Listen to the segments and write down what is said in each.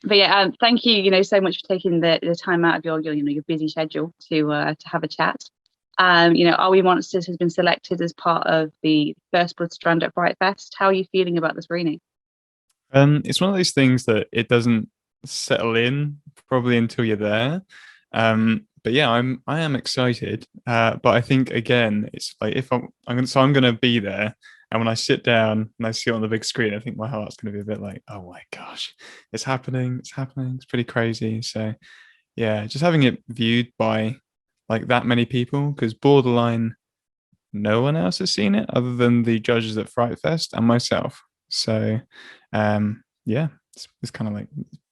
But yeah, thank you, so much for taking the time out of your busy schedule to have a chat. Are We Monsters has been selected as part of the First Blood Strand at FrightFest. How are you feeling about the screening? It's one of those things that it doesn't settle in probably until you're there. But yeah, I am excited. But I think again, it's like if I'm gonna be there, and when I sit down and I see it on the big screen, I think my heart's gonna be a bit like, oh my gosh, it's happening, it's pretty crazy. So yeah, just having it viewed by like that many people, because borderline no one else has seen it other than the judges at Fright Fest and myself. So, yeah, it's kind of like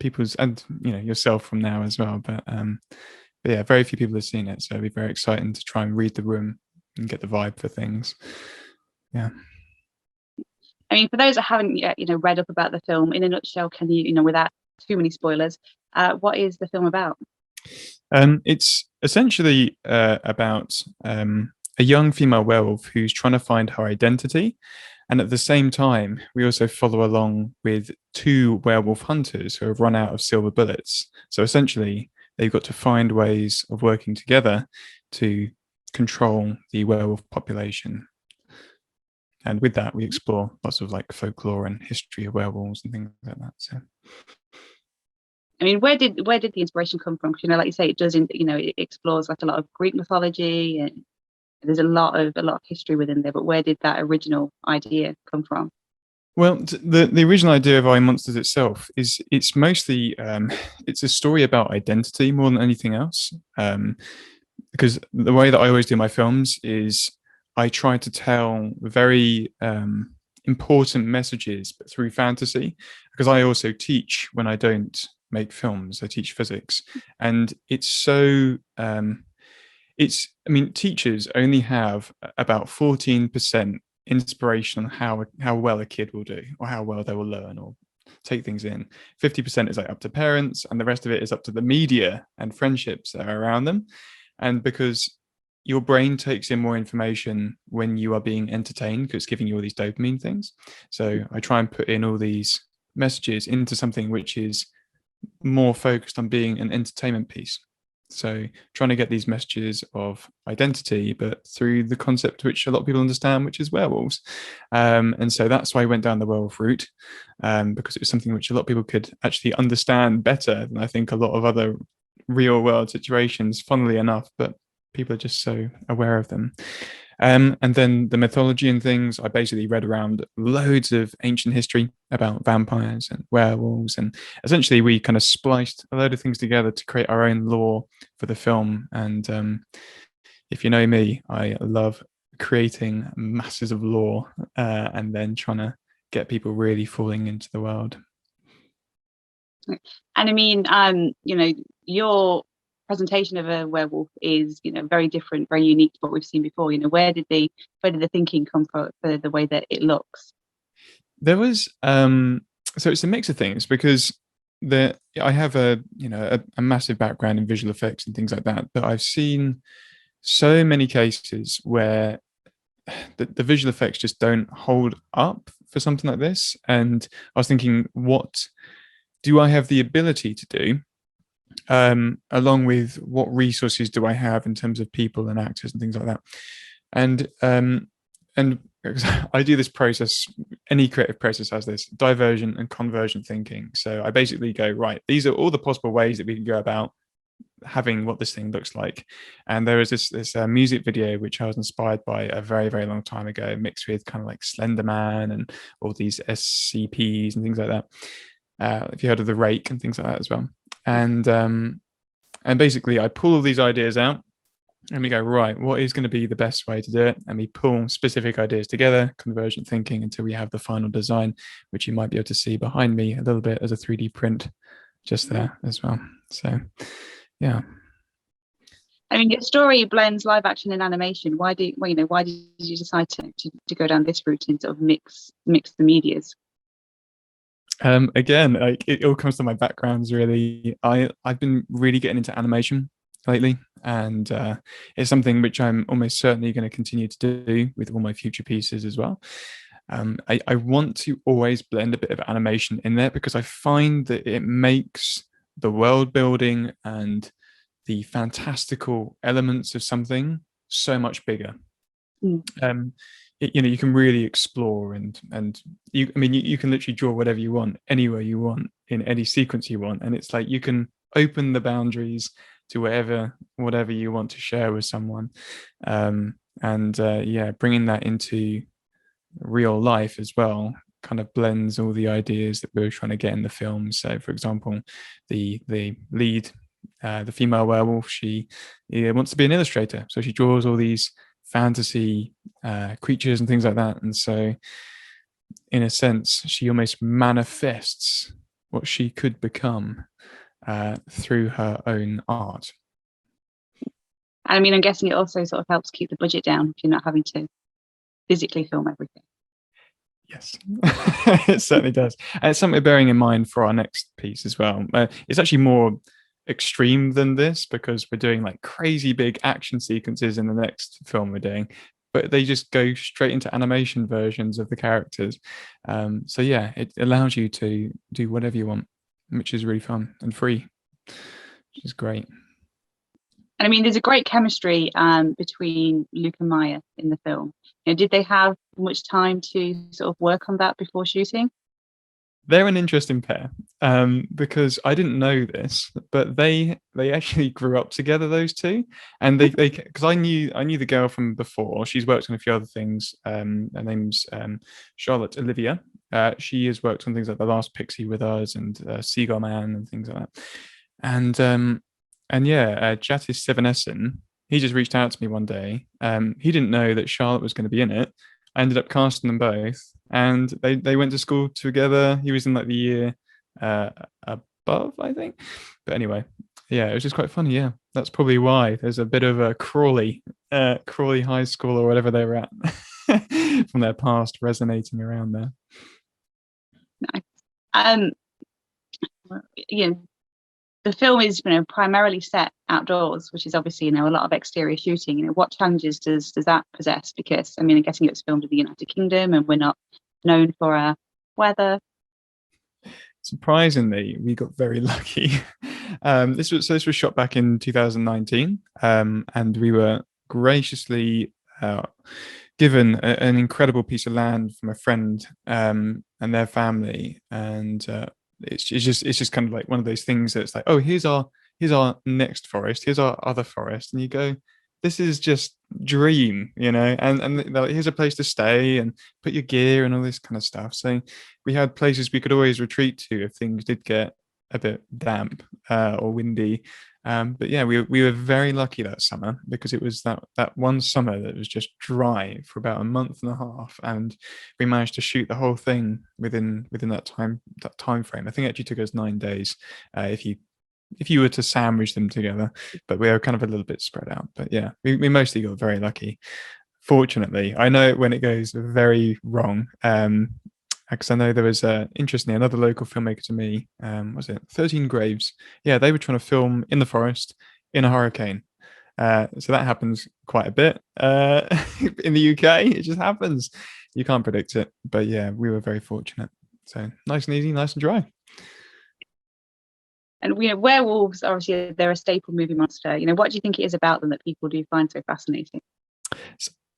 people's and yourself from now as well. But yeah, very few people have seen it, so it'd be very exciting to try and read the room and get the vibe for things. Yeah. I mean, for those that haven't yet, read up about the film, in a nutshell, can you, without too many spoilers, what is the film about? It's essentially about a young female werewolf who's trying to find her identity. And at the same time, we also follow along with two werewolf hunters who have run out of silver bullets. So essentially, they've got to find ways of working together to control the werewolf population. And with that, we explore lots of like folklore and history of werewolves and things like that. So I mean, where did the inspiration come from? Because like you say, it does, it explores like a lot of Greek mythology, and there's a lot of history within there. But where did that original idea come from? well, the original idea of I Monsters itself is it's mostly it's a story about identity more than anything else. Because the way that I always do my films is I try to tell very important messages, but through fantasy. Because I also teach when I don't make films, I teach physics, and it's so it's I mean teachers only have about 14% inspiration on how well a kid will do or how well they will learn or take things in. 50% is like up to parents, and the rest of it is up to the media and friendships that are around them. And because your brain takes in more information when you are being entertained, because it's giving you all these dopamine things. So I try and put in all these messages into something which is more focused on being an entertainment piece. So trying to get these messages of identity, but through the concept which a lot of people understand, which is werewolves. And so that's why I went down the werewolf route, because it was something which a lot of people could actually understand better than I think a lot of other real world situations, funnily enough, but people are just so aware of them. And then the mythology and things, I basically read around loads of ancient history about vampires and werewolves. And essentially, we kind of spliced a load of things together to create our own lore for the film. And if you know me, I love creating masses of lore and then trying to get people really falling into the world. And I mean, your presentation of a werewolf is, very different, very unique to what we've seen before. Where did the thinking come from for the way that it looks? There was so it's a mix of things because I have a massive background in visual effects and things like that, but I've seen so many cases where the visual effects just don't hold up for something like this. And I was thinking, what do I have the ability to do? Along with what resources do I have in terms of people and actors and things like that. And I do this process, any creative process has this diversion and conversion thinking. So I basically go, right, these are all the possible ways that we can go about having what this thing looks like. And there was this music video which I was inspired by a very, very long time ago, mixed with kind of like Slender Man and all these SCPs and things like that. If you heard of the Rake and things like that as well. And basically I pull all these ideas out and we go, right, what is going to be the best way to do it? And we pull specific ideas together, convergent thinking, until we have the final design, which you might be able to see behind me a little bit as a 3D print just there as well. So yeah. I mean, your story blends live action and animation. Why did you decide to go down this route and sort of mix the medias? Again, like it all comes to my backgrounds really. I've been really getting into animation lately, and it's something which I'm almost certainly going to continue to do with all my future pieces as well. I want to always blend a bit of animation in there because I find that it makes the world building and the fantastical elements of something so much bigger. You can really explore and you can literally draw whatever you want anywhere you want in any sequence you want, and it's like you can open the boundaries to whatever you want to share with someone. Bringing that into real life as well kind of blends all the ideas that we were trying to get in the film. So for example, the lead, the female werewolf, she wants to be an illustrator, so she draws all these fantasy creatures and things like that, and so in a sense she almost manifests what she could become through her own art. I mean, I'm guessing it also sort of helps keep the budget down if you're not having to physically film everything. Yes, it certainly does. And it's something bearing in mind for our next piece as well. It's actually more extreme than this because we're doing like crazy big action sequences in the next film we're doing, but they just go straight into animation versions of the characters. So yeah, it allows you to do whatever you want, which is really fun and free, which is great. And I mean, there's a great chemistry between Luke and Maya in the film. Did they have much time to sort of work on that before shooting? They're an interesting pair because I didn't know this, but they actually grew up together, those two, and they because I knew the girl from before. She's worked on a few other things. Her name's Charlotte Olivia. She has worked on things like The Last Pixie with us and Seagull Man and things like that. Jathis Sivanesan, he just reached out to me one day. He didn't know that Charlotte was going to be in it. I ended up casting them both, and they went to school together. He was in like the year above, I think. But anyway, yeah, it was just quite funny. Yeah, that's probably why there's a bit of a Crawley High School or whatever they were at from their past resonating around there. Nice. The film is primarily set outdoors, which is obviously a lot of exterior shooting. What challenges does that possess? Because I'm guessing it was filmed in the United Kingdom, and we're not known for our weather. Surprisingly, we got very lucky. This was shot back in 2019, and we were graciously given an incredible piece of land from a friend and their family, and it's just kind of like one of those things that's like, oh, here's our next forest, here's our other forest, and you go, this is just dream, and like, here's a place to stay and put your gear and all this kind of stuff. So we had places we could always retreat to if things did get a bit damp or windy. But yeah, we were very lucky that summer because it was that one summer that was just dry for about a month and a half, and we managed to shoot the whole thing within that time frame. I think it actually took us 9 days if you were to sandwich them together, but we were kind of a little bit spread out. But yeah, we mostly got very lucky. Fortunately, I know when it goes very wrong. Because I know there was interestingly another local filmmaker to me, was it 13 Graves? Yeah, they were trying to film in the forest in a hurricane. So that happens quite a bit in the UK. It just happens. You can't predict it. But yeah, we were very fortunate. So nice and easy, nice and dry. And werewolves, obviously, they're a staple movie monster. What do you think it is about them that people do find so fascinating?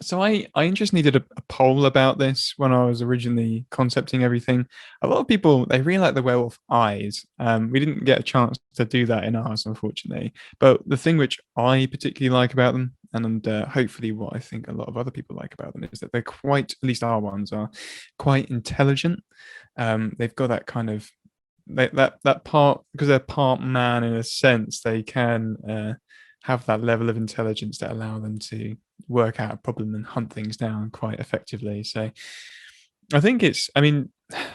So I just needed a poll about this when I was originally concepting everything. A lot of people, they really like the werewolf eyes. We didn't get a chance to do that in ours, unfortunately. But the thing which I particularly like about them, and hopefully what I think a lot of other people like about them, is that they're quite, at least our ones are, quite intelligent. They've got that kind of, that part, because they're part man in a sense, they can have that level of intelligence that allow them to work out a problem and hunt things down quite effectively. So I think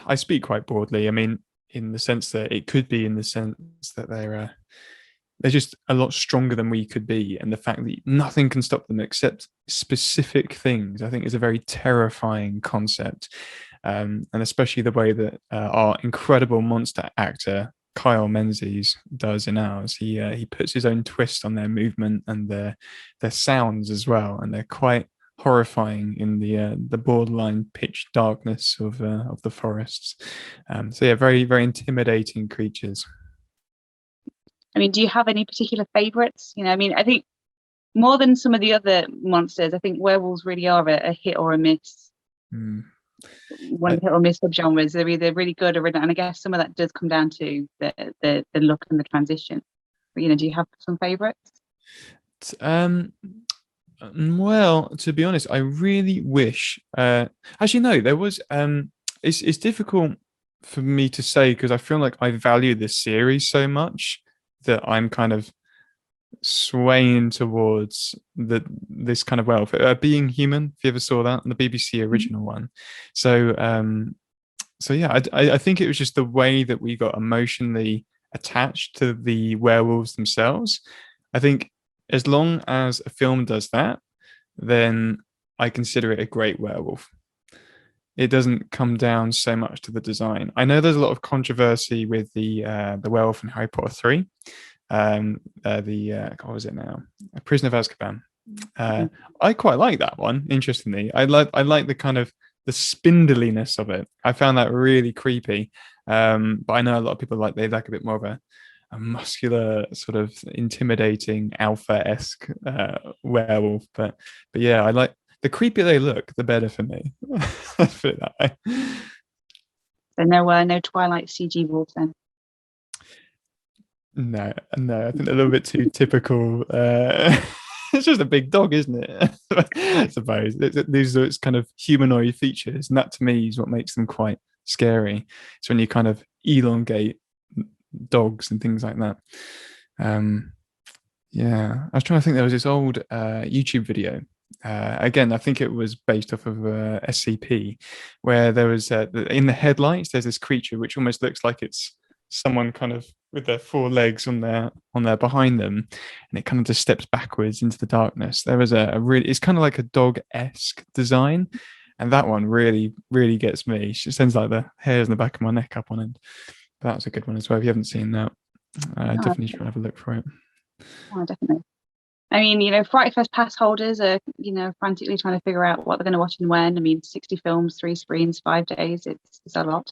I speak quite broadly. In the sense that it could be in the sense that they're just a lot stronger than we could be, and the fact that nothing can stop them except specific things, I think, is a very terrifying concept. And especially the way that our incredible monster actor Kyle Menzies does in ours. He puts his own twist on their movement and their sounds as well, and they're quite horrifying in the borderline pitch darkness of the forests. So yeah, very very intimidating creatures. I mean, do you have any particular favorites? I mean, I think more than some of the other monsters, I think werewolves really are a hit or a miss. Mm. One hit or miss subgenres. They're either really good or really, and I guess some of that does come down to the look and the transition. But, do you have some favorites? Well, to be honest, I really wish. Actually, no, there was. It's difficult for me to say because I feel like I value this series so much that I'm kind of swaying towards this kind of wealth. Being Human, if you ever saw that, the BBC original one. So yeah, I think it was just the way that we got emotionally attached to the werewolves themselves. I think as long as a film does that, then I consider it a great werewolf. It doesn't come down so much to the design. I know there's a lot of controversy with the werewolf in Harry Potter 3. What was it now? A Prisoner of Azkaban. I quite like that one. Interestingly, I like the kind of the spindliness of it. I found that really creepy. But I know a lot of people they like a bit more of a muscular, sort of intimidating alpha-esque werewolf. But yeah, I like the creepier they look, the better for me. Let's put it that way. So no Twilight CG wolves then. No, I think a little bit too typical. It's just a big dog, isn't it? I suppose these are its kind of humanoid features, and that to me is what makes them quite scary. So when you kind of elongate dogs and things like that. Yeah, I was trying to think. There was this old YouTube video. Again, I think it was based off of SCP, where there was in the headlights. There's this creature which almost looks like it's someone kind of with their four legs on their behind them, and it kind of just steps backwards into the darkness. There was a really, it's kind of like a dog-esque design, and that one really really gets me. It sends like the hairs on the back of my neck up on end. But that was a good one as well. If you haven't seen that, definitely should have a look for it. Oh, definitely. I mean, FrightFest pass holders are, frantically trying to figure out what they're going to watch and when. I mean, 60 films, 3 screens, 5 days. It's a lot.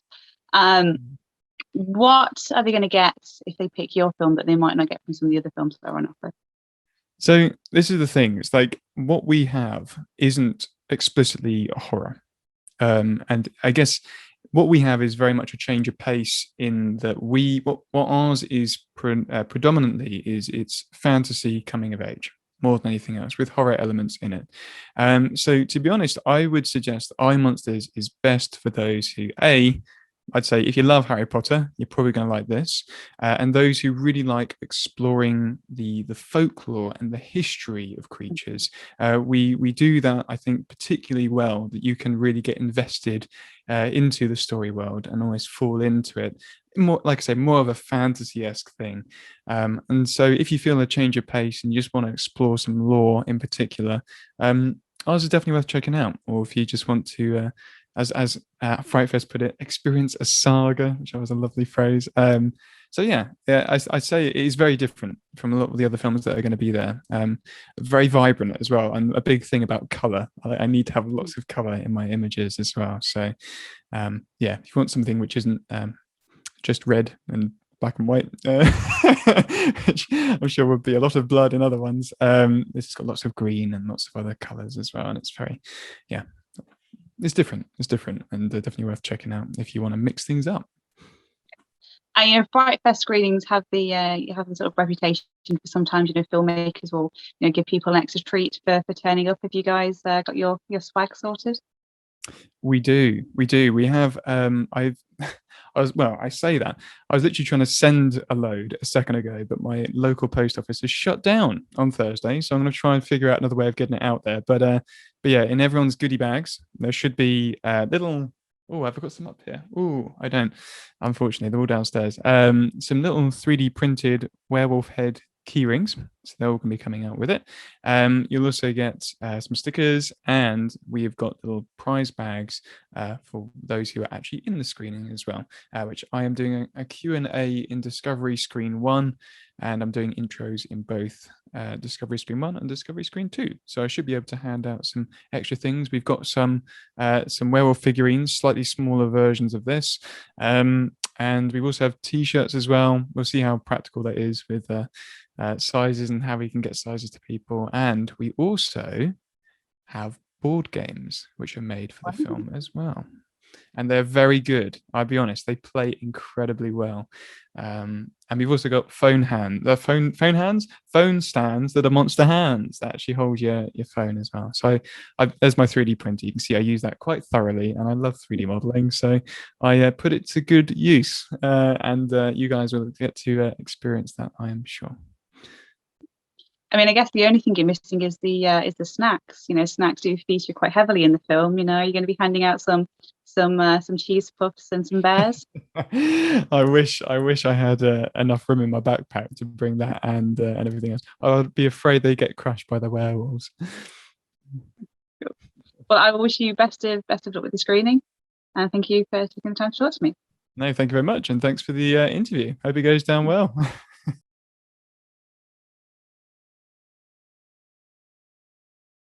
What are they going to get if they pick your film that they might not get from some of the other films that are on offer? So this is the thing. It's like what we have isn't explicitly horror. And I guess what we have is very much a change of pace in that what ours is predominantly is it's fantasy coming of age more than anything else with horror elements in it. So to be honest, I would suggest I Monsters is best for those who I'd say if you love Harry Potter, you're probably going to like this. And those who really like exploring the folklore and the history of creatures, we do that, I think, particularly well, that you can really get invested into the story world and almost fall into it. More, like I say, more of a fantasy-esque thing. And so if you feel a change of pace and you just want to explore some lore in particular, ours is definitely worth checking out. Or if you just want to as FrightFest put it, experience a saga, which was a lovely phrase. So yeah, I'd say it is very different from a lot of the other films that are going to be there. Very vibrant as well, and a big thing about color. I need to have lots of color in my images as well. So yeah, if you want something which isn't just red and black and white, which I'm sure would be a lot of blood in other ones. This has got lots of green and lots of other colors as well, and it's very, yeah. It's different, and definitely worth checking out if you want to mix things up. And FrightFest screenings have the sort of reputation for sometimes filmmakers will give people an extra treat for turning up. Have you guys got your swag sorted? We do. We have. I say that I was literally trying to send a load a second ago, but my local post office is shut down on Thursday, so I'm going to try and figure out another way of getting it out there. But yeah, in everyone's goodie bags there should be little. Oh, have I got some up here? Oh, I don't. Unfortunately, they're all downstairs. Some little 3D printed werewolf head key rings, so they're all going to be coming out with it. You'll also get some stickers, and we've got little prize bags for those who are actually in the screening as well, which I am doing a Q&A in Discovery Screen 1, and I'm doing intros in both Discovery Screen 1 and Discovery Screen 2. So I should be able to hand out some extra things. We've got some werewolf figurines, slightly smaller versions of this. And we also have t-shirts as well. We'll see how practical that is with sizes and how we can get sizes to people. And we also have board games which are made for the film as well. And they're very good. I'll be honest, they play incredibly well. And we've also got phone stands that are monster hands that actually hold your phone as well. So there's my 3D printer. You can see I use that quite thoroughly, and I love 3D modeling. So I put it to good use, and you guys will get to experience that, I am sure. I mean, I guess the only thing you're missing is the snacks. You know, snacks do feature quite heavily in the film. You know, you're going to be handing out some cheese puffs and some bears. I wish I had enough room in my backpack to bring that and everything else. I'd be afraid they get crushed by the werewolves. Well, I wish you best of luck with the screening, and thank you for taking the time to talk to me. No, thank you very much, and thanks for the interview. Hope it goes down well.